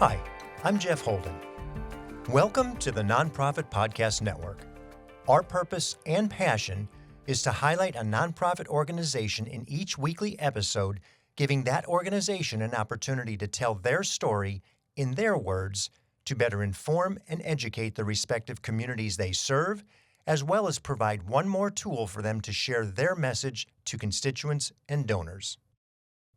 Hi, I'm Jeff Holden. Welcome to the Nonprofit Podcast Network. Our purpose and passion is to highlight a nonprofit organization in each weekly episode, giving that organization an opportunity to tell their story in their words to better inform and educate the respective communities they serve, as well as provide one more tool for them to share their message to constituents and donors.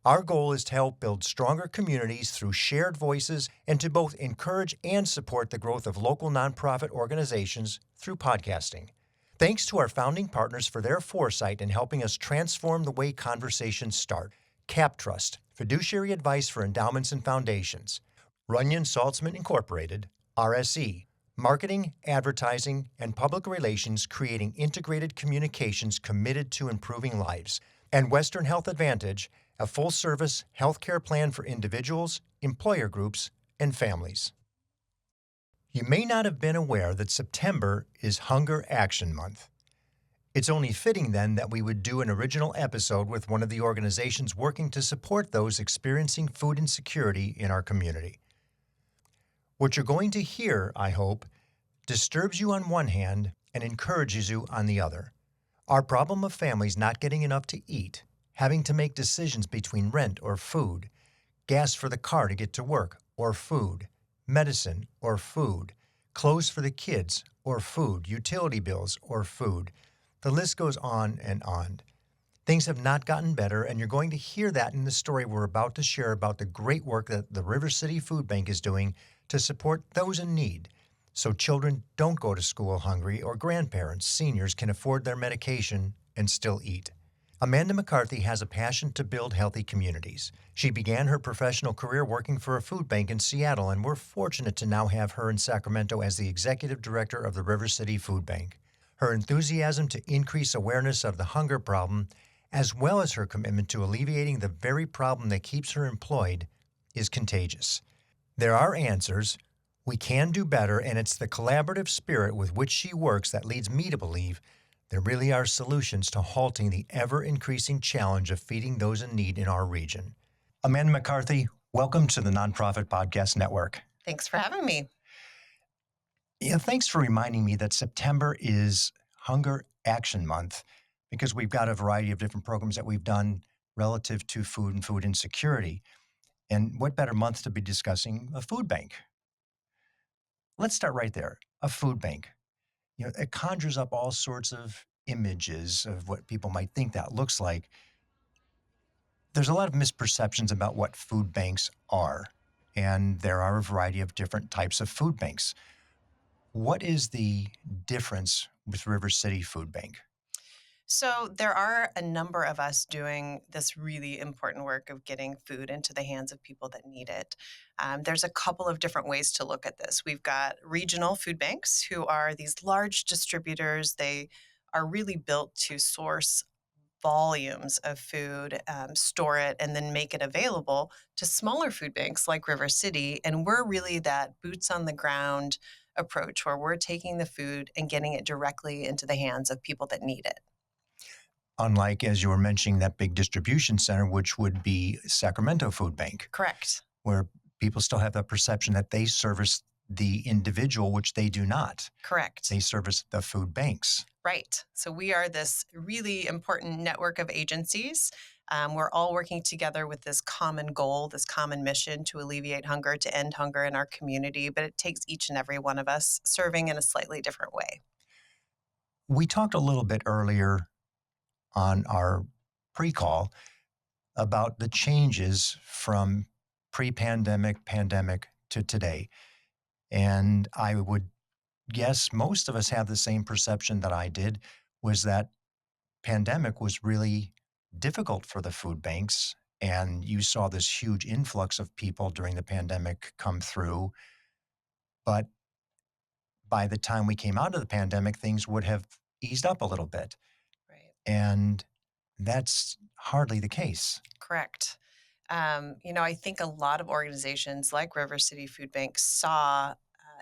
Our goal is to help build stronger communities through shared voices and to both encourage and support the growth of local nonprofit organizations through podcasting. Thanks to our founding partners for their foresight in helping us transform the way conversations start. CapTrust, fiduciary advice for endowments and foundations. Runyon Saltzman Incorporated, RSE, marketing, advertising, and public relations creating integrated communications committed to improving lives. And Western Health Advantage, a full-service healthcare plan for individuals, employer groups, and families. You may not have been aware that September is Hunger Action Month. It's only fitting then that we would do an original episode with one of the organizations working to support those experiencing food insecurity in our community. What you're going to hear, I hope, disturbs you on one hand and encourages you on the other. Our problem of families not getting enough to eat, having to make decisions between rent or food, gas for the car to get to work or food, medicine or food, clothes for the kids or food, utility bills or food. The list goes on and on. Things have not gotten better, and you're going to hear that in the story we're about to share about the great work that the River City Food Bank is doing to support those in need, so children don't go to school hungry or grandparents, seniors can afford their medication and still eat. Amanda McCarthy has a passion to build healthy communities. She began her professional career working for a food bank in Seattle, and we're fortunate to now have her in Sacramento as the executive director of the River City Food Bank. Her enthusiasm to increase awareness of the hunger problem, as well as her commitment to alleviating the very problem that keeps her employed, is contagious. There are answers. We can do better, and it's the collaborative spirit with which she works that leads me to believe there really are solutions to halting the ever-increasing challenge of feeding those in need in our region. Amanda McCarthy, welcome to the Nonprofit Podcast Network. Thanks for having me. Yeah, thanks for reminding me that September is Hunger Action Month, because we've got a variety of different programs that we've done relative to food and food insecurity. And what better month to be discussing a food bank? Let's start right there. A food bank. It conjures up all sorts of images of what people might think that looks like. There's a lot of misperceptions about what food banks are, and there are a variety of different types of food banks. What is the difference with River City Food Bank? So there are a number of us doing this really important work of getting food into the hands of people that need it. There's a couple of different ways to look at this. We've got regional food banks who are these large distributors. They are really built to source volumes of food, store it, and then make it available to smaller food banks like River City. And we're really that boots on the ground approach where we're taking the food and getting it directly into the hands of people that need it. Unlike, as you were mentioning, that big distribution center, which would be Sacramento Food Bank. Correct. Where people still have that perception that they service the individual, which they do not. Correct. They service the food banks. Right. So we are this really important network of agencies. We're all working together with this common goal, this common mission to alleviate hunger, to end hunger in our community. But it takes each and every one of us serving in a slightly different way. We talked a little bit earlier on our pre-call about the changes from pre-pandemic, pandemic to today. And I would guess most of us have the same perception that I did, was that pandemic was really difficult for the food banks. And you saw this huge influx of people during the pandemic come through. But by the time we came out of the pandemic, things would have eased up a little bit. Right. And that's hardly the case. Correct. I think a lot of organizations like River City Food Bank saw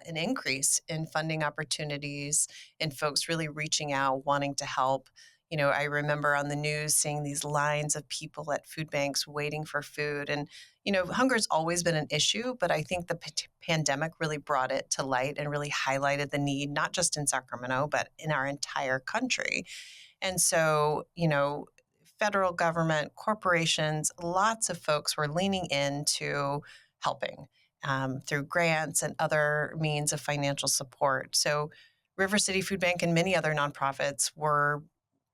an increase in funding opportunities, in folks really reaching out, wanting to help. I remember on the news seeing these lines of people at food banks waiting for food. And, hunger's always been an issue, but I think the pandemic really brought it to light and really highlighted the need, not just in Sacramento, but in our entire country. And so, federal government, corporations, lots of folks were leaning into helping through grants and other means of financial support. So, River City Food Bank and many other nonprofits were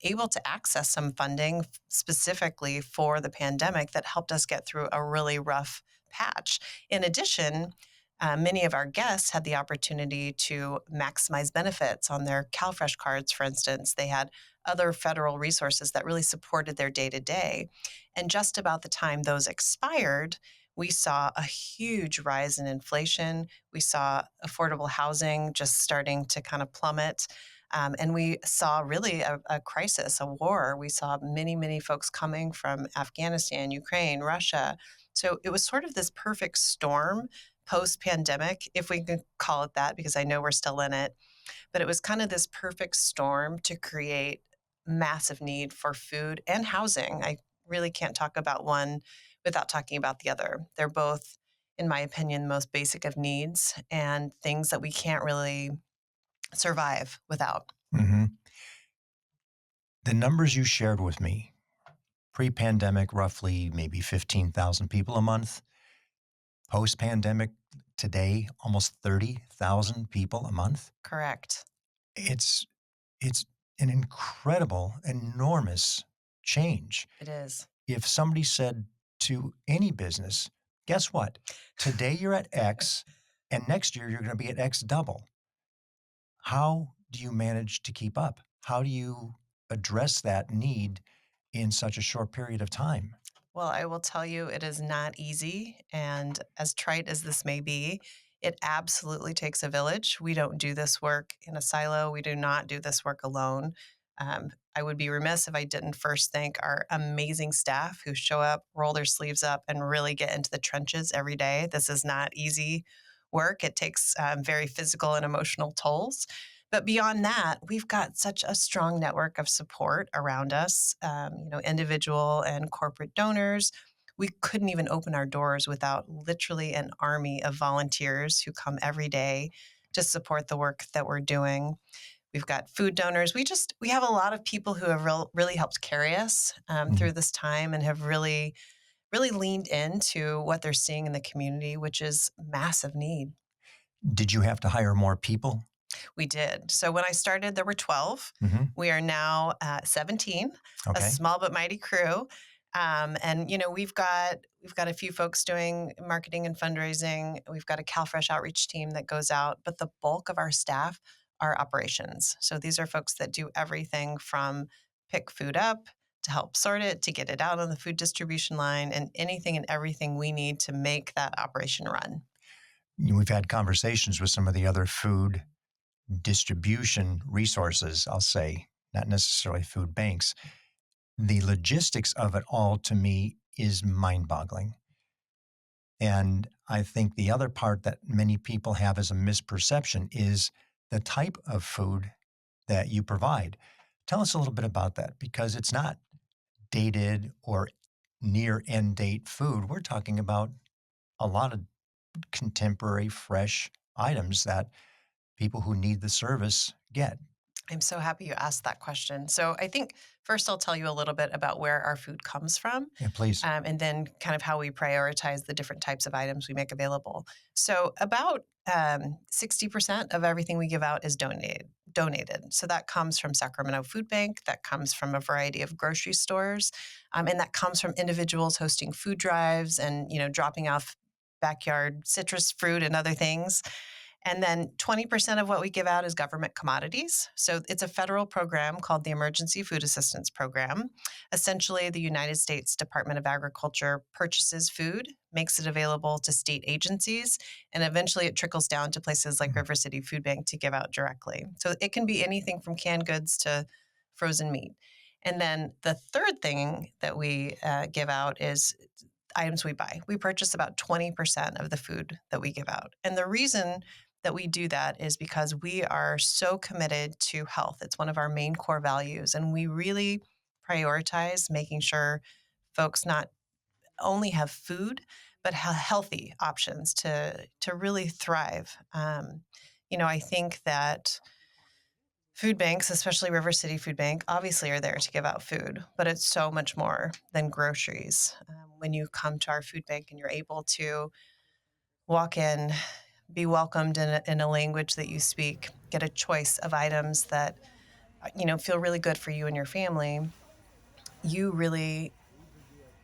able to access some funding specifically for the pandemic that helped us get through a really rough patch. In addition, many of our guests had the opportunity to maximize benefits on their CalFresh cards, for instance. They had other federal resources that really supported their day to day. And just about the time those expired, we saw a huge rise in inflation. We saw affordable housing just starting to kind of plummet. And we saw really a crisis, a war. We saw many, many folks coming from Afghanistan, Ukraine, Russia. So it was sort of this perfect storm post pandemic, if we can call it that, because I know we're still in it. But it was kind of this perfect storm to create massive need for food and housing. I really can't talk about one without talking about the other. They're both, in my opinion, the most basic of needs and things that we can't really survive without. Mm-hmm. The numbers you shared with me, pre-pandemic, roughly maybe 15,000 people a month. Post-pandemic, today, almost 30,000 people a month. Correct. It's it's an incredible, enormous change. It is. If somebody said to any business, guess what? Today you're at X, and next year you're going to be at X double. How do you manage to keep up? How do you address that need in such a short period of time? Well, I will tell you, it is not easy. And as trite as this may be, it absolutely takes a village. We don't do this work in a silo. We do not do this work alone. I would be remiss if I didn't first thank our amazing staff who show up, roll their sleeves up, and really get into the trenches every day. This is not easy work. It takes very physical and emotional tolls. But beyond that, we've got such a strong network of support around us, individual and corporate donors. We couldn't even open our doors without literally an army of volunteers who come every day to support the work that we're doing. We've got food donors. We have a lot of people who have really helped carry us through this time and have really, really leaned into what they're seeing in the community, which is massive need. Did you have to hire more people? We did. So when I started, there were 12. Mm-hmm. We are now 17, a Okay. small but mighty crew. And we've got a few folks doing marketing and fundraising. We've got a CalFresh outreach team that goes out, but the bulk of our staff are operations. So these are folks that do everything from pick food up to help sort it, to get it out on the food distribution line, and anything and everything we need to make that operation run. We've had conversations with some of the other food distribution resources, I'll say, not necessarily food banks. The logistics of it all, to me, is mind-boggling. And I think the other part that many people have as a misperception is the type of food that you provide. Tell us a little bit about that, because it's not dated or near end date food. We're talking about a lot of contemporary, fresh items that people who need the service get. I'm so happy you asked that question. So I think first I'll tell you a little bit about where our food comes from, Yeah, please. and then kind of how we prioritize the different types of items we make available. So about 60% of everything we give out is donated. So that comes from Sacramento Food Bank, that comes from a variety of grocery stores, and that comes from individuals hosting food drives and dropping off backyard citrus fruit and other things. And then 20% of what we give out is government commodities. So it's a federal program called the Emergency Food Assistance Program. Essentially, the United States Department of Agriculture purchases food, makes it available to state agencies, and eventually it trickles down to places like River City Food Bank to give out directly. So it can be anything from canned goods to frozen meat. And then the third thing that we give out is items we buy. We purchase about 20% of the food that we give out. And the reason that we do that is because we are so committed to health. It's one of our main core values, and we really prioritize making sure folks not only have food, but have healthy options to really thrive. I think that food banks, especially River City Food Bank, obviously are there to give out food, but it's so much more than groceries. When you come to our food bank and you're able to walk in, be welcomed in a language that you speak, get a choice of items that feel really good for you and your family, you really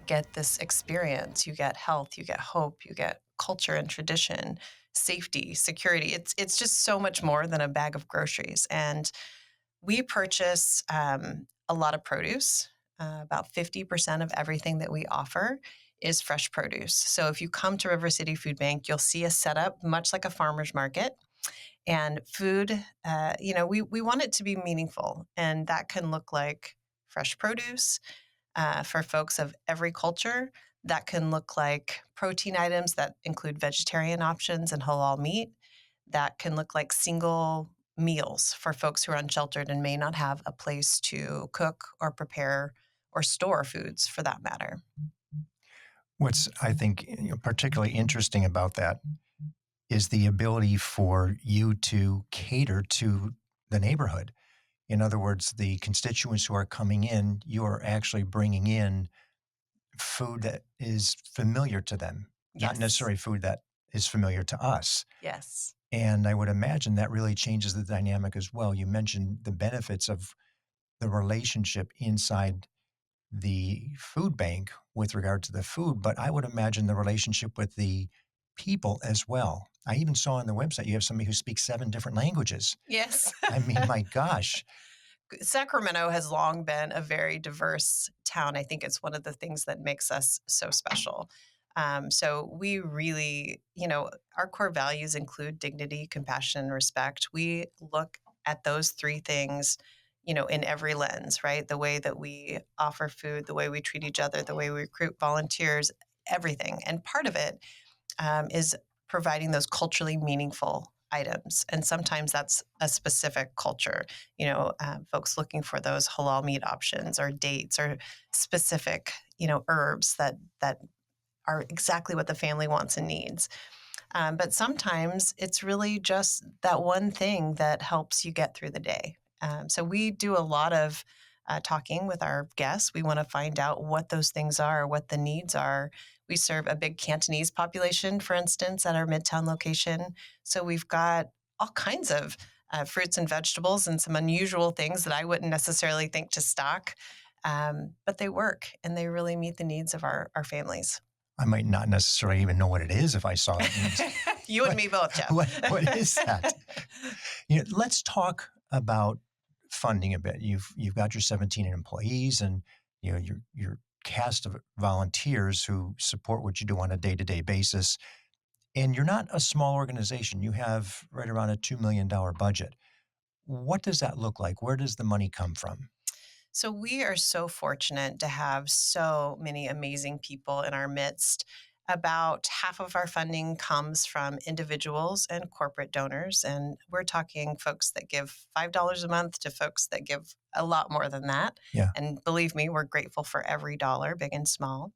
get this experience. You get health, you get hope, you get culture and tradition, safety, security. It's just so much more than a bag of groceries. And we purchase a lot of produce. About 50% of everything that we offer is fresh produce. So if you come to River City Food Bank, you'll see a setup much like a farmer's market. And food, we want it to be meaningful. And that can look like fresh produce for folks of every culture. That can look like protein items that include vegetarian options and halal meat. That can look like single meals for folks who are unsheltered and may not have a place to cook or prepare or store foods for that matter. What's, I think, particularly interesting about that is the ability for you to cater to the neighborhood. In other words, the constituents who are coming in, you are actually bringing in food that is familiar to them, not Yes. necessarily food that is familiar to us. Yes. And I would imagine that really changes the dynamic as well. You mentioned the benefits of the relationship inside the food bank with regard to the food, but I would imagine the relationship with the people as well. I even saw on the website you have somebody who speaks 7 different languages. Yes. I mean, my gosh. Sacramento has long been a very diverse town. I think it's one of the things that makes us so special. So we really, our core values include dignity, compassion, and respect. We look at those 3 things, in every lens, right? The way that we offer food, the way we treat each other, the way we recruit volunteers, everything. And part of it is providing those culturally meaningful items. And sometimes that's a specific culture, folks looking for those halal meat options or dates or specific, herbs that are exactly what the family wants and needs. But sometimes it's really just that one thing that helps you get through the day. So we do a lot of talking with our guests. We want to find out what those things are, what the needs are. We serve a big Cantonese population, for instance, at our Midtown location. So we've got all kinds of fruits and vegetables and some unusual things that I wouldn't necessarily think to stock. But they work and they really meet the needs of our families. I might not necessarily even know what it is if I saw it. You and me both, Jeff. What is that? Let's talk about funding a bit. You've got your 17 employees and your cast of volunteers who support what you do on a day-to-day basis. And you're not a small organization. You have right around a $2 million budget. What does that look like? Where does the money come from? So we are so fortunate to have so many amazing people in our midst. About half of our funding comes from individuals and corporate donors. And we're talking folks that give $5 a month to folks that give a lot more than that. Yeah. And believe me, we're grateful for every dollar, big and small.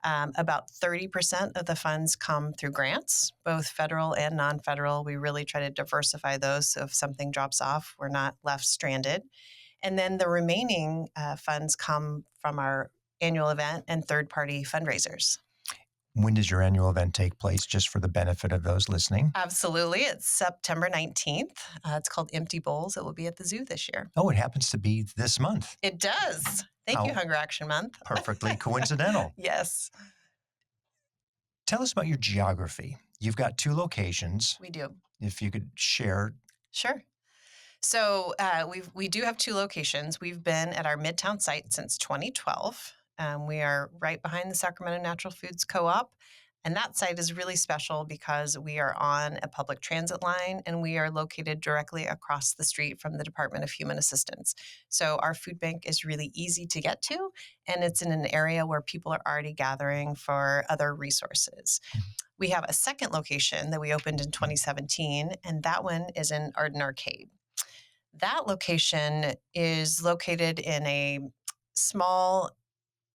About 30% of the funds come through grants, both federal and non-federal. We really try to diversify those so if something drops off, we're not left stranded. And then the remaining funds come from our annual event and third-party fundraisers. When does your annual event take place, just for the benefit of those listening? Absolutely. It's September 19th. It's called Empty Bowls. It will be at the zoo this year. Oh, it happens to be this month. It does. Thank you, Hunger Action Month. Perfectly coincidental. Yes. Tell us about your geography. You've got 2 locations. We do. If you could share. Sure. So we do have 2 locations. We've been at our Midtown site since 2012. We are right behind the Sacramento Natural Foods Co-op. And that site is really special because we are on a public transit line and we are located directly across the street from the Department of Human Assistance. So our food bank is really easy to get to, and it's in an area where people are already gathering for other resources. We have a second location that we opened in 2017, and that one is in Arden Arcade. That location is located in a small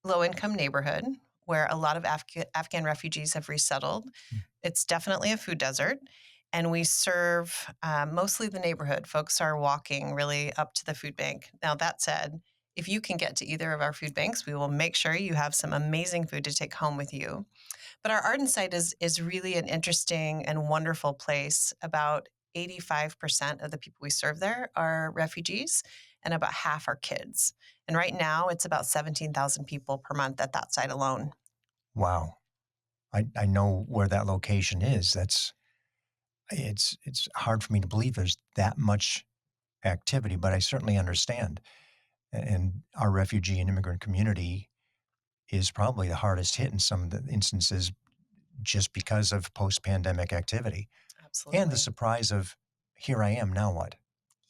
low-income neighborhood where a lot of Afghan refugees have resettled. It's definitely a food desert, and we serve mostly the neighborhood. Folks are walking really up to the food bank. Now, that said, if you can get to either of our food banks, we will make sure you have some amazing food to take home with you. But our Arden site is really an interesting and wonderful place. About 85% of the people we serve there are refugees, and about half are kids. And right now, it's about 17,000 people per month at that site alone. Wow. I know where that location is. It's hard for me to believe there's that much activity, but I certainly understand. And our refugee and immigrant community is probably the hardest hit in some of the instances just because of post-pandemic activity. Absolutely. And the surprise of, here I am, now what?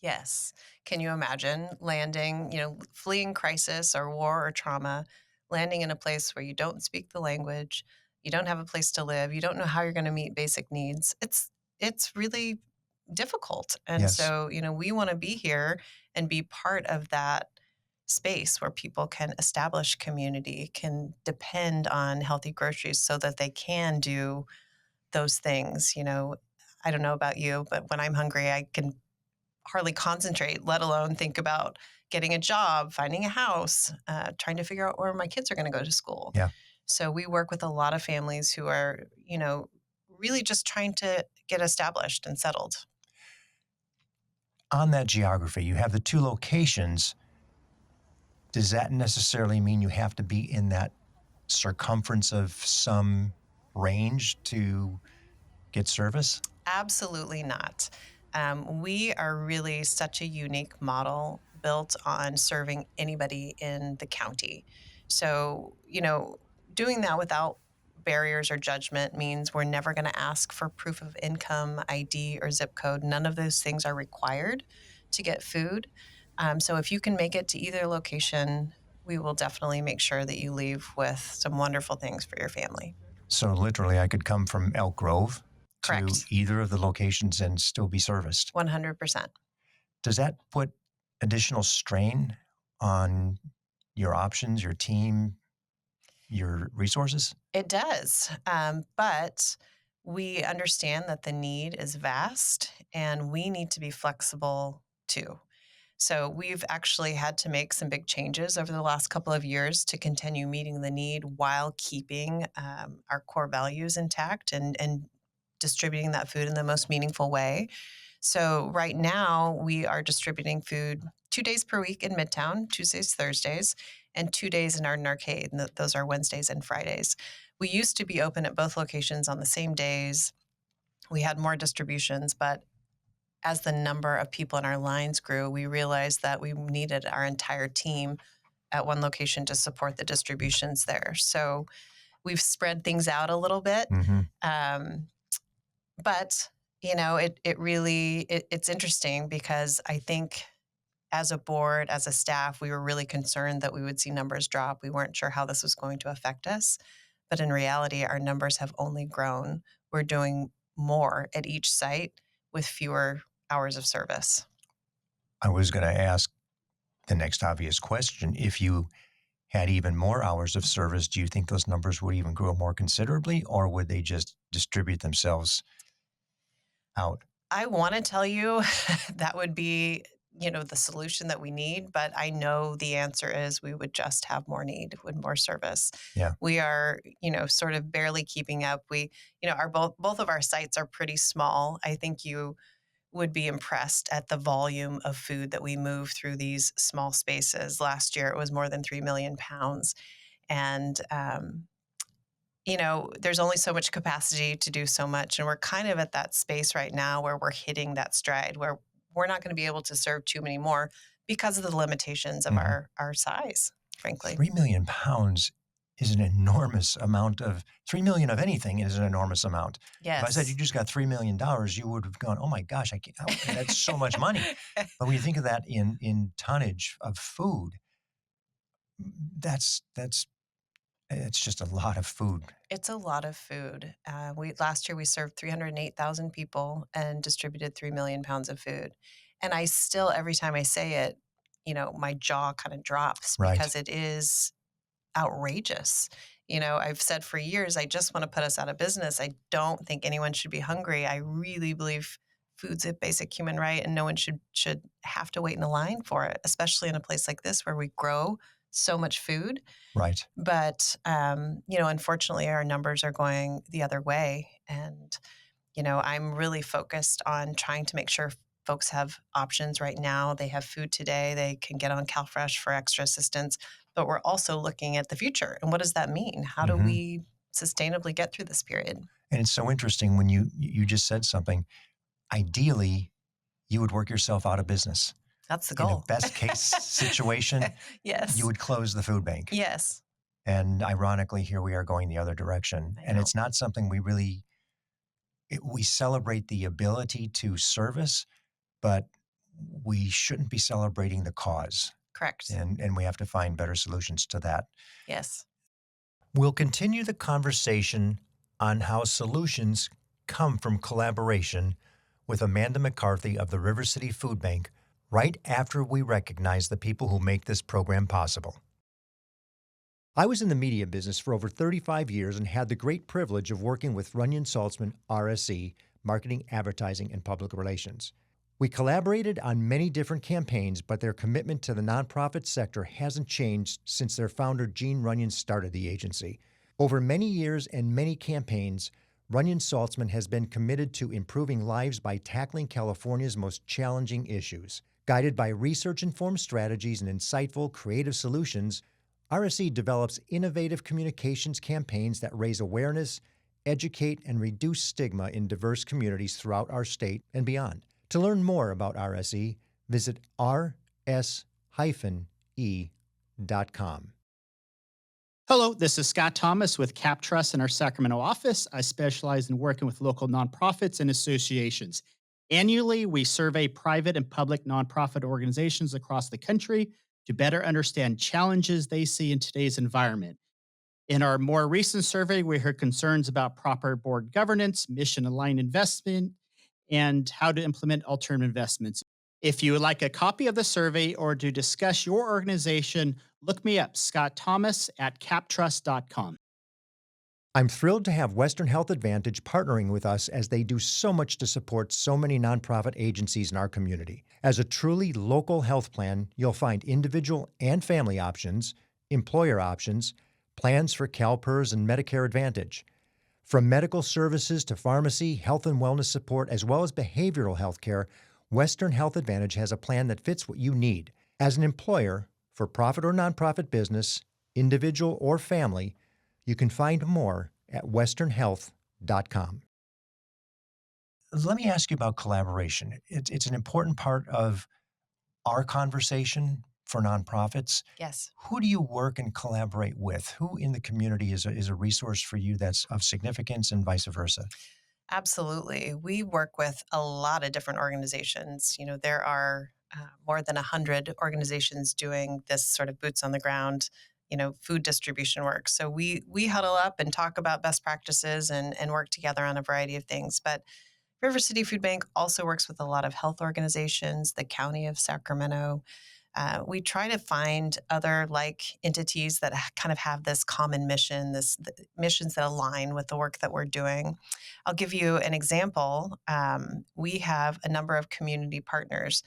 Yes. Can you imagine landing, fleeing crisis or war or trauma, landing in a place where you don't speak the language, you don't have a place to live, you don't know how you're going to meet basic needs? It's really difficult. And Yes. so, we want to be here and be part of that space where people can establish community, can depend on healthy groceries so that they can do those things. I don't know about you, but when I'm hungry, I can hardly concentrate, let alone think about getting a job, finding a house, trying to figure out where my kids are going to go to school. Yeah. So we work with a lot of families who are, really just trying to get established and settled. On that geography, you have the two locations. Does that necessarily mean you have to be in that circumference of some range to get service? Absolutely not. We are really such a unique model built on serving anybody in the county. So, doing that without barriers or judgment means we're never going to ask for proof of income, ID, or zip code. None of those things are required to get food. So if you can make it to either location, we will definitely make sure that you leave with some wonderful things for your family. So literally, I could come from Elk Grove to Correct. either of the locations and still be serviced. 100%. Does that put additional strain on your options, your team, your resources? It does. But we understand that the need is vast and we need to be flexible too. So we've actually had to make some big changes over the last couple of years to continue meeting the need while keeping our core values intact and distributing that food in the most meaningful way. So right now we are distributing food 2 days per week in Midtown, Tuesdays, Thursdays, and 2 days in Arden Arcade, and those are Wednesdays and Fridays. We used to be open at both locations on the same days. We had more distributions, but as the number of people in our lines grew, we realized that we needed our entire team at one location to support the distributions there. So we've spread things out a little bit. But it's interesting because I think as a board, as a staff, we were really concerned that we would see numbers drop. We weren't sure how this was going to affect us. But in reality, our numbers have only grown. We're doing more at each site with fewer hours of service. I was going to ask the next obvious question. If you had even more hours of service, do you think those numbers would even grow more considerably, or would they just distribute themselves out? I want to tell you that would be, the solution that we need, but I know the answer is we would just have more need with more service. Yeah. We are, sort of barely keeping up. We, our both of our sites are pretty small. I think you would be impressed at the volume of food that we move through these small spaces. Last year, it was more than 3 million pounds. And, there's only so much capacity to do so much. And we're kind of at that space right now where we're hitting that stride where we're not going to be able to serve too many more because of the limitations of our size, frankly. 3 million pounds is an enormous amount of $3 million of anything is an enormous amount. If I said you Yes. just got $3 million, you would have gone, oh my gosh, I can't, that's so much money. But when you think of that in tonnage of food, that's it's just a lot of food. It's a lot of food. We last year we served 308,000 people and distributed 3 million pounds of food. And I still, every time I say it, my jaw kind of drops Right. because it is outrageous. I've said for years, I just want to put us out of business. I don't think anyone should be hungry. I really believe food's a basic human right, and no one should have to wait in a line for it, especially in a place like this where we grow so much food. Right. But unfortunately, our numbers are going the other way, and I'm really focused on trying to make sure folks have options right now. They have food today. They can get on CalFresh for extra assistance. But we're also looking at the future. And what does that mean? How do Hmm. we sustainably get through this period? And it's so interesting when you just said something. Ideally, you would work yourself out of business. That's the In a goal. best case situation, you Yes. would close the food bank. Yes. And ironically, here we are going the other direction. I And know. it's not something we celebrate the ability to service, but we shouldn't be celebrating the cause. Correct. And we have to find better solutions to that. Yes. We'll continue the conversation on how solutions come from collaboration with Amanda McCarthy of the River City Food Bank right after we recognize the people who make this program possible. I was in the media business for over 35 years and had the great privilege of working with Runyon Saltzman, RSE, Marketing, Advertising, and Public Relations. We collaborated on many different campaigns, but their commitment to the nonprofit sector hasn't changed since their founder, Gene Runyon, started the agency. Over many years and many campaigns, Runyon Saltzman has been committed to improving lives by tackling California's most challenging issues. Guided by research-informed strategies and insightful, creative solutions, RSE develops innovative communications campaigns that raise awareness, educate, and reduce stigma in diverse communities throughout our state and beyond. To learn more about RSE, visit rs-e.com. Hello, this is Scott Thomas with Cap Trust in our Sacramento office. I specialize in working with local nonprofits and associations. Annually, we survey private and public nonprofit organizations across the country to better understand challenges they see in today's environment. In our more recent survey, we heard concerns about proper board governance, mission-aligned investment, and how to implement alternative investments. If you would like a copy of the survey or to discuss your organization, look me up, Scott Thomas at captrust.com. I'm thrilled to have Western Health Advantage partnering with us as they do so much to support so many nonprofit agencies in our community. As a truly local health plan, you'll find individual and family options, employer options, plans for CalPERS and Medicare Advantage. From medical services to pharmacy, health and wellness support, as well as behavioral health care, Western Health Advantage has a plan that fits what you need. As an employer, for profit or nonprofit business, individual or family, you can find more at westernhealth.com. Let me ask you about collaboration. It's an important part of our conversation for nonprofits. Yes. Who do you work and collaborate with? Who in the community is a resource for you that's of significance and vice versa? Absolutely. We work with a lot of different organizations. There are more than 100 organizations doing this sort of boots on the ground, food distribution work. So we huddle up and talk about best practices and work together on a variety of things. But River City Food Bank also works with a lot of health organizations, the County of Sacramento. We try to find other entities that kind of have this common mission, missions that align with the work that we're doing. I'll give you an example. We have a number of community partners.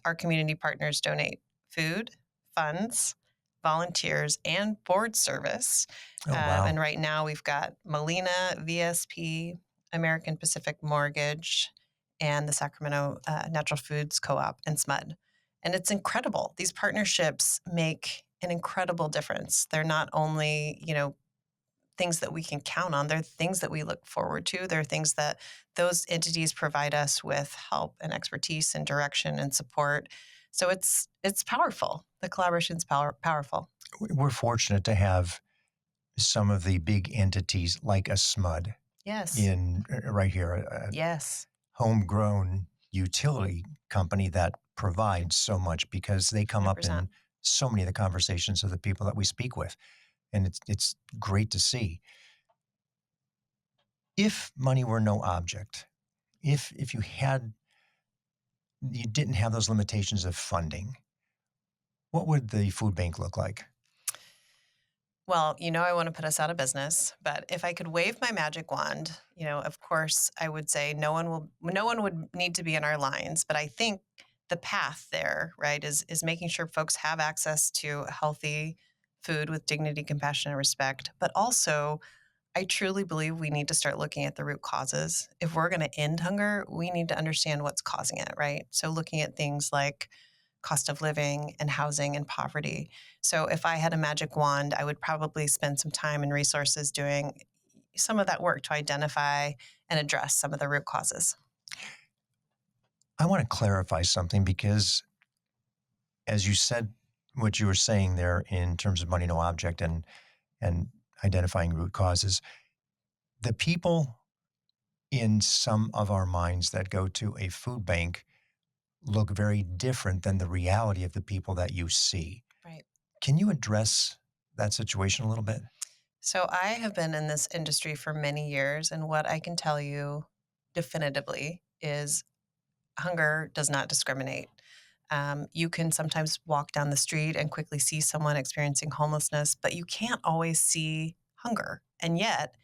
Our community partners donate food, funds, volunteers, and board service. Oh, wow. And right now we've got Molina, VSP, American Pacific Mortgage, and the Sacramento Natural Foods Co-op and SMUD. And it's incredible. These partnerships make an incredible difference. They're not only, things that we can count on, they're things that we look forward to. They're things that those entities provide us with help and expertise and direction and support. So it's powerful. The collaboration's powerful. We're fortunate to have some of the big entities like a SMUD Yes. in right here, a Yes. homegrown utility company that provides so much because they come up 100%. in so many of the conversations of the people that we speak with. And it's great to see. If money were no object, if you didn't have those limitations of funding, what would the food bank look like? Well, I want to put us out of business, but if I could wave my magic wand, of course, I would say no one would need to be in our lines, but I think the path there, right, is making sure folks have access to healthy food with dignity, compassion, and respect. But also, I truly believe we need to start looking at the root causes. If we're going to end hunger, we need to understand what's causing it, right? So looking at things like cost of living and housing and poverty. So if I had a magic wand, I would probably spend some time and resources doing some of that work to identify and address some of the root causes. I want to clarify something because, as you said, what you were saying there in terms of money no object and identifying root causes, the people in some of our minds that go to a food bank look very different than the reality of the people that you see. Right. Can you address that situation a little bit? So I have been in this industry for many years, and what I can tell you definitively is hunger does not discriminate. You can sometimes walk down the street and quickly see someone experiencing homelessness, but you can't always see hunger. And yet,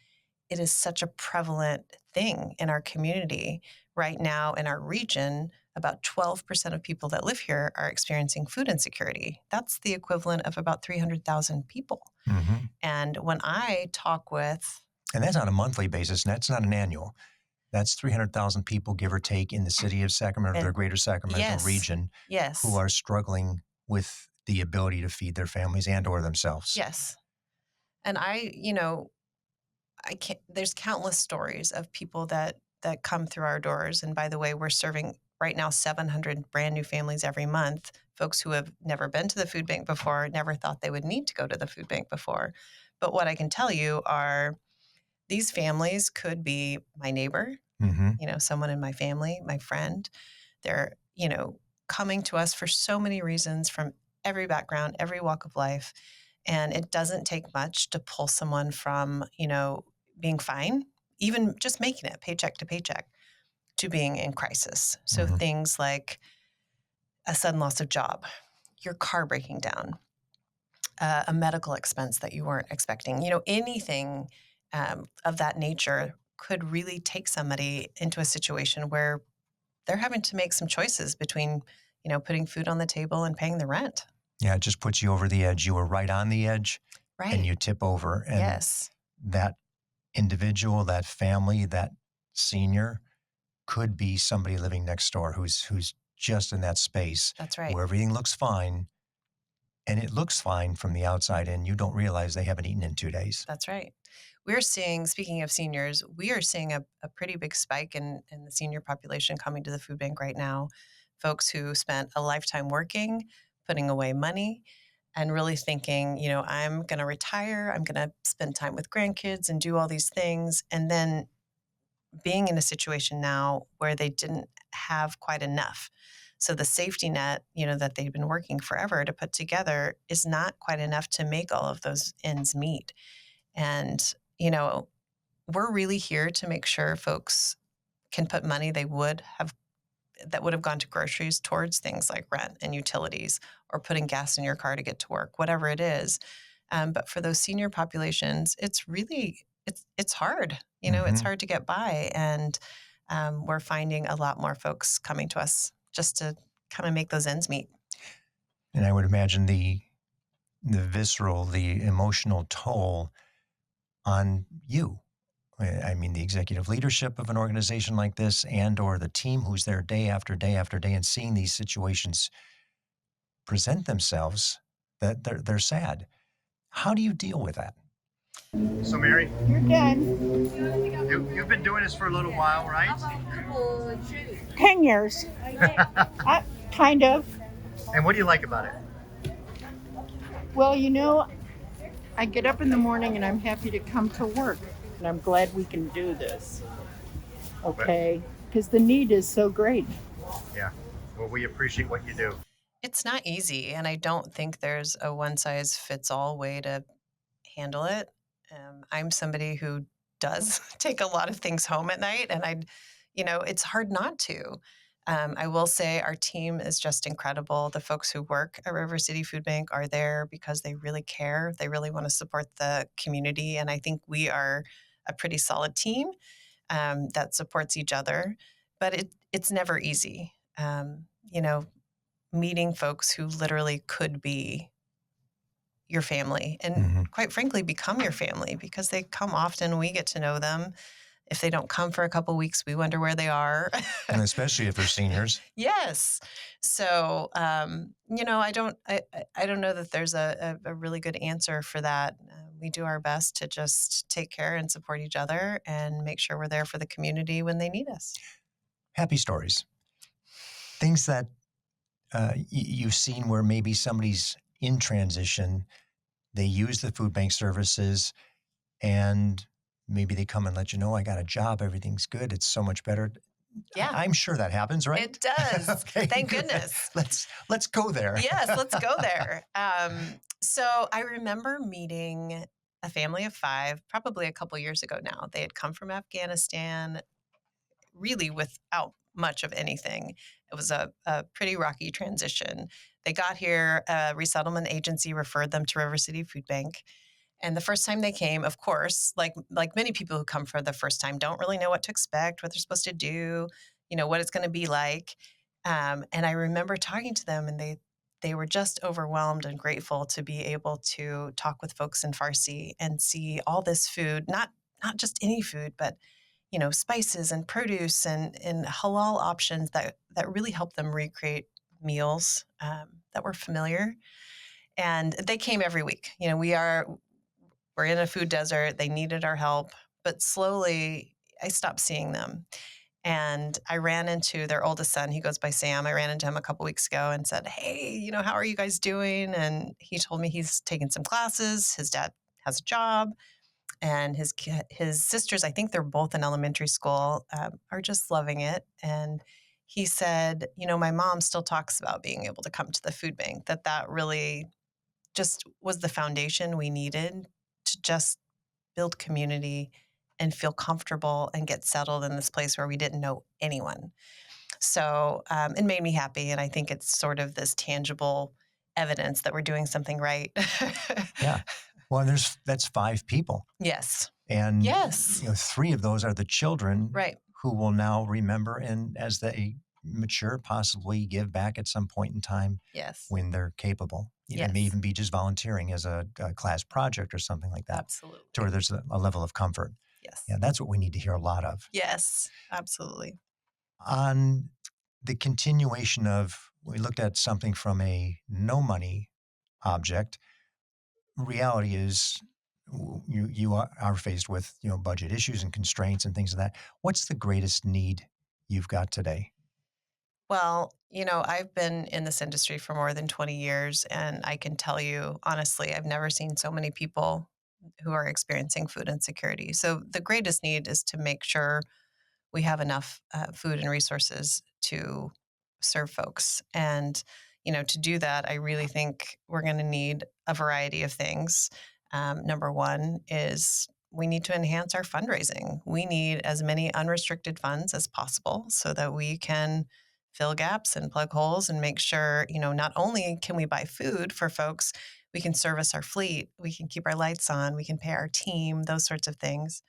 it is such a prevalent thing in our community. Right now, in our region, about 12% of people that live here are experiencing food insecurity. That's the equivalent of about 300,000 people. Mm-hmm. And when I talk with, And that's on a monthly basis, and that's not an annual. That's 300,000 people, give or take, in the city of Sacramento, and the greater Sacramento yes, region, yes, who are struggling with the ability to feed their families and or themselves. yes. And I can't, there's countless stories of people that come through our doors. And by the way, we're serving right now 700 brand new families every month, folks who have never been to the food bank before, never thought they would need to go to the food bank before. But what I can tell you are these families could be my neighbor, Mm-hmm. someone in my family, my friend. They're, coming to us for so many reasons from every background, every walk of life. And it doesn't take much to pull someone from, being fine, even just making it paycheck to paycheck, to being in crisis. So Mm-hmm. things like a sudden loss of job, your car breaking down, a medical expense that you weren't expecting, anything of that nature could really take somebody into a situation where they're having to make some choices between, putting food on the table and paying the rent. Yeah, it just puts you over the edge. You were right on the edge, Right. and you tip over. And yes. that individual, that family, that senior could be somebody living next door who's just in that space. That's right. Where everything looks fine, and it looks fine from the outside, and you don't realize they haven't eaten in 2 days. That's right. We're seeing, speaking of seniors, we are seeing a pretty big spike in the senior population coming to the food bank right now. Folks who spent a lifetime working, putting away money, and really thinking, I'm going to retire, I'm going to spend time with grandkids and do all these things. And then being in a situation now where they didn't have quite enough. So the safety net, that they've been working forever to put together is not quite enough to make all of those ends meet. And, we're really here to make sure folks can put money that would have gone to groceries towards things like rent and utilities or putting gas in your car to get to work, whatever it is. But for those senior populations, it's really, it's hard, it's hard to get by. And we're finding a lot more folks coming to us just to kind of make those ends meet. And I would imagine the visceral, the emotional toll on you. I mean, the executive leadership of an organization like this and or the team who's there day after day after day and seeing these situations present themselves, that they're sad. How do you deal with that? So, Mary, You're done. you've been doing this for a little while, right? 10 years. Kind of. And what do you like about it? Well, I get up in the morning and I'm happy to come to work. And I'm glad we can do this. Okay? Because the need is so great. Yeah. Well, we appreciate what you do. It's not easy, and I don't think there's a one size fits all way to handle it. I'm somebody who does take a lot of things home at night, and it's hard not to. I will say our team is just incredible. The folks who work at River City Food Bank are there because they really care. They really want to support the community, and I think we are a pretty solid team that supports each other. But it's never easy. Meeting folks who literally could be your family and quite frankly become your family because they come often. We get to know them. If they don't come for a couple weeks, we wonder where they are. And especially if they're seniors. Yes. So, I don't know that there's a really good answer for that. We do our best to just take care and support each other and make sure we're there for the community when they need us. Happy stories. Things that you've seen where maybe somebody's in transition, they use the food bank services, and maybe they come and let you know, I got a job, everything's good, it's so much better. Yeah. I'm sure that happens, right? It does. Okay, Thank good. goodness. Let's go there. Yes, let's go there. So I remember meeting a family of 5, probably a couple years ago now. They had come from Afghanistan, really without much of anything. It was a pretty rocky transition. They got here, a resettlement agency referred them to River City Food Bank. And the first time they came, of course, like many people who come for the first time, don't really know what to expect, what they're supposed to do, what it's going to be like. And I remember talking to them, and they were just overwhelmed and grateful to be able to talk with folks in Farsi and see all this food, not just any food, but spices and produce and halal options that really help them recreate meals that were familiar. And they came every week. We're in a food desert. They needed our help, but slowly I stopped seeing them. And I ran into their oldest son. He goes by Sam. I ran into him a couple weeks ago and said, hey, how are you guys doing? And he told me he's taken some classes. His dad has a job. And his sisters, I think they're both in elementary school, are just loving it. And he said, my mom still talks about being able to come to the food bank, that really just was the foundation we needed to just build community and feel comfortable and get settled in this place where we didn't know anyone. So it made me happy. And I think it's sort of this tangible evidence that we're doing something right. Yeah. Well, that's 5 people. Yes. And yes. 3 of those are the children, right, who will now remember, and as they mature, possibly give back at some point in time. Yes. When they're capable. Yes. It may even be just volunteering as a class project or something like that. Absolutely. To where there's a level of comfort. Yes. Yeah, that's what we need to hear a lot of. Yes, absolutely. On the continuation of, we looked at something from a no money object. Reality is you are faced with budget issues and constraints and things of that. What's the greatest need you've got today? Well, I've been in this industry for more than 20 years, and I can tell you honestly, I've never seen so many people who are experiencing food insecurity. So the greatest need is to make sure we have enough food and resources to serve folks. And, to do that, I really think we're going to need a variety of things. Number one is we need to enhance our fundraising. We need as many unrestricted funds as possible so that we can fill gaps and plug holes and make sure, not only can we buy food for folks, we can service our fleet, we can keep our lights on, we can pay our team, those sorts of things.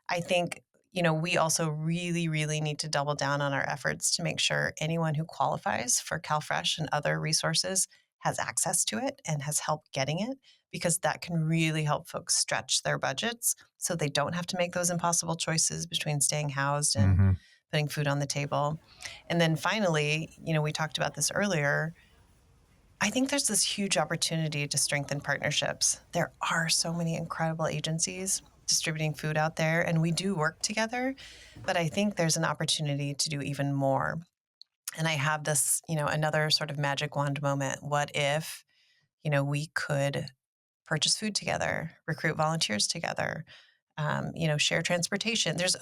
I think, we also really, really need to double down on our efforts to make sure anyone who qualifies for CalFresh and other resources has access to it and has help getting it, because that can really help folks stretch their budgets so they don't have to make those impossible choices between staying housed and putting food on the table. And then finally, we talked about this earlier, I think there's this huge opportunity to strengthen partnerships. There are so many incredible agencies distributing food out there, and we do work together, but I think there's an opportunity to do even more. And I have this, another sort of magic wand moment. What if, we could purchase food together, recruit volunteers together, share transportation. There's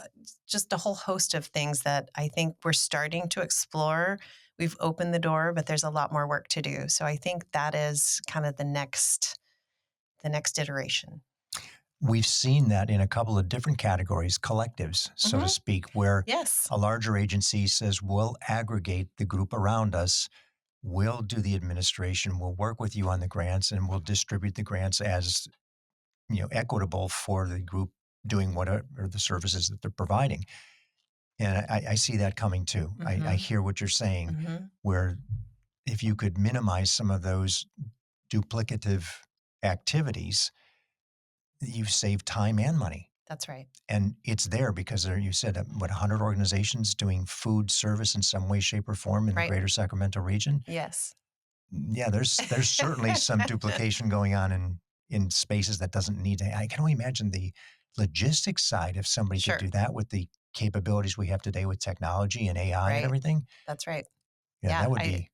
just a whole host of things that I think we're starting to explore. We've opened the door, but there's a lot more work to do. So I think that is kind of the next iteration. We've seen that in a couple of different categories, collectives, so to speak, where Yes. a larger agency says, we'll aggregate the group around us, we'll do the administration, we'll work with you on the grants, and we'll distribute the grants as equitable for the group doing whatever the services that they're providing. And I see that coming too. I hear what you're saying, where if you could minimize some of those duplicative activities, you save time and money. That's right. And it's there because you said, 100 organizations doing food service in some way, shape, or form in the greater Sacramento region? Yes. Yeah, there's certainly some duplication going on in spaces that doesn't need to. I can only imagine the logistics side if somebody could do that with the capabilities we have today with technology and AI and everything. That's right. Yeah, that would be.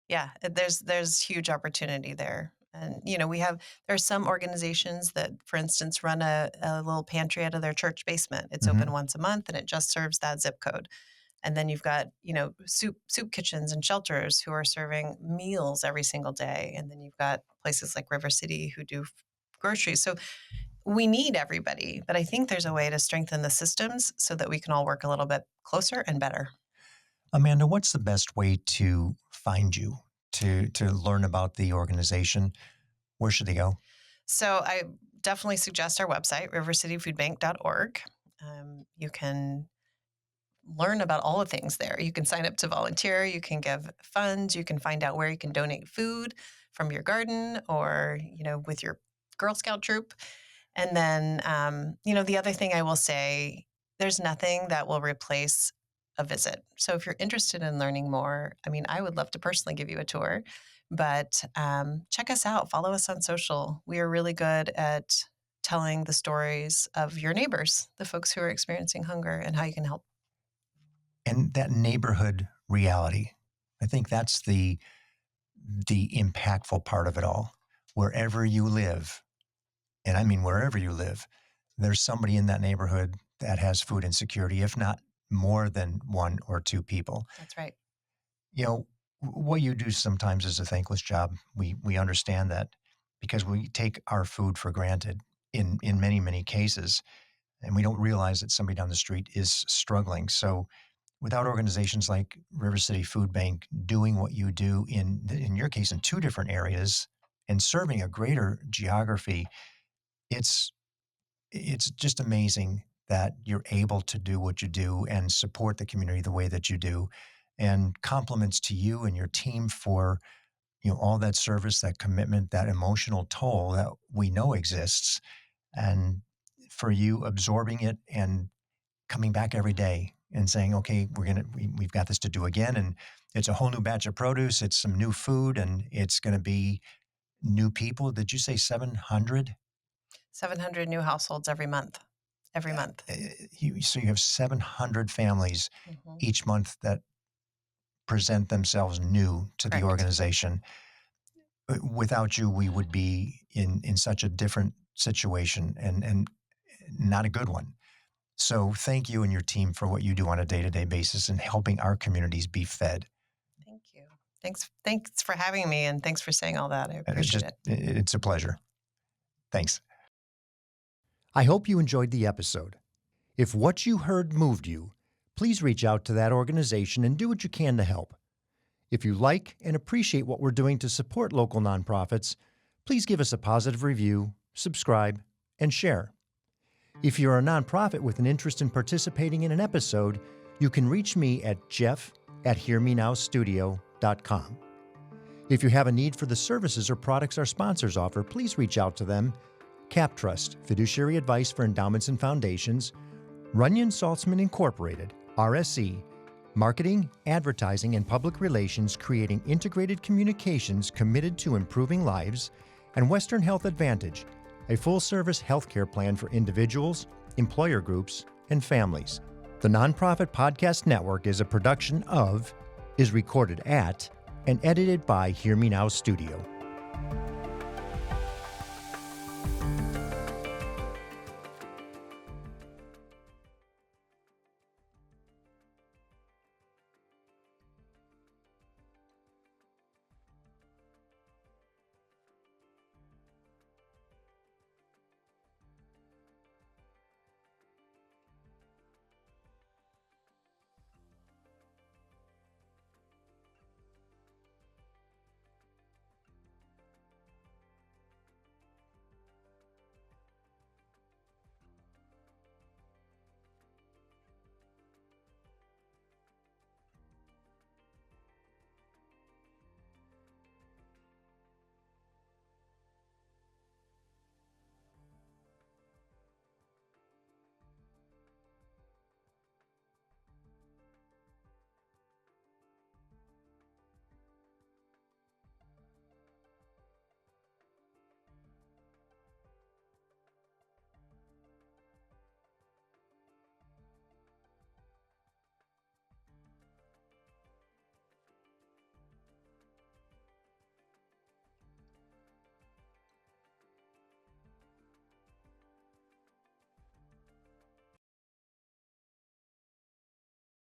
Yeah, there's huge opportunity there. And, there's some organizations that, for instance, run a little pantry out of their church basement. It's open once a month and it just serves that zip code. And then you've got, soup kitchens and shelters who are serving meals every single day. And then you've got places like River City who do groceries. So we need everybody, but I think there's a way to strengthen the systems so that we can all work a little bit closer and better. Amanda, what's the best way to find you, to learn about the organization? Where should they go? So I definitely suggest our website, rivercityfoodbank.org. You can learn about all the things there. You can sign up to volunteer. You can give funds. You can find out where you can donate food from your garden or, with your Girl Scout troop. And then, the other thing I will say, there's nothing that will replace a visit. So if you're interested in learning more, I would love to personally give you a tour, but check us out. Follow us on social. We are really good at telling the stories of your neighbors, the folks who are experiencing hunger, and how you can help. And that neighborhood reality, I think that's the impactful part of it all. Wherever you live, and I mean wherever you live, there's somebody in that neighborhood that has food insecurity, if not more than one or two people. That's right. What you do sometimes is a thankless job. We understand that because we take our food for granted in many, many cases, and we don't realize that somebody down the street is struggling. So without organizations like River City Food Bank doing what you do in your case in two different areas and serving a greater geography, it's just amazing that you're able to do what you do and support the community the way that you do. And compliments to you and your team for all that service, that commitment, that emotional toll that we know exists, and for you absorbing it and coming back every day and saying, okay, we've got this to do again. And it's a whole new batch of produce. It's some new food and it's going to be new people. Did you say 700? 700 new households every month. So you have 700 families each month that present themselves new to the organization. Without you, we would be in such a different situation and not a good one. So thank you and your team for what you do on a day-to-day basis and helping our communities be fed. Thank you. Thanks for having me, and thanks for saying all that. I appreciate it. It's a pleasure. Thanks. I hope you enjoyed the episode. If what you heard moved you, please reach out to that organization and do what you can to help. If you like and appreciate what we're doing to support local nonprofits, please give us a positive review, subscribe, and share. If you're a nonprofit with an interest in participating in an episode, you can reach me at jeff@hearmenowstudio.com. If you have a need for the services or products our sponsors offer, please reach out to them. CapTrust, fiduciary advice for endowments and foundations, Runyon Saltzman Incorporated, RSE, marketing, advertising, and public relations creating integrated communications committed to improving lives, and Western Health Advantage, a full-service healthcare plan for individuals, employer groups, and families. The Nonprofit Podcast Network is a production of, is recorded at, and edited by Hear Me Now Studio.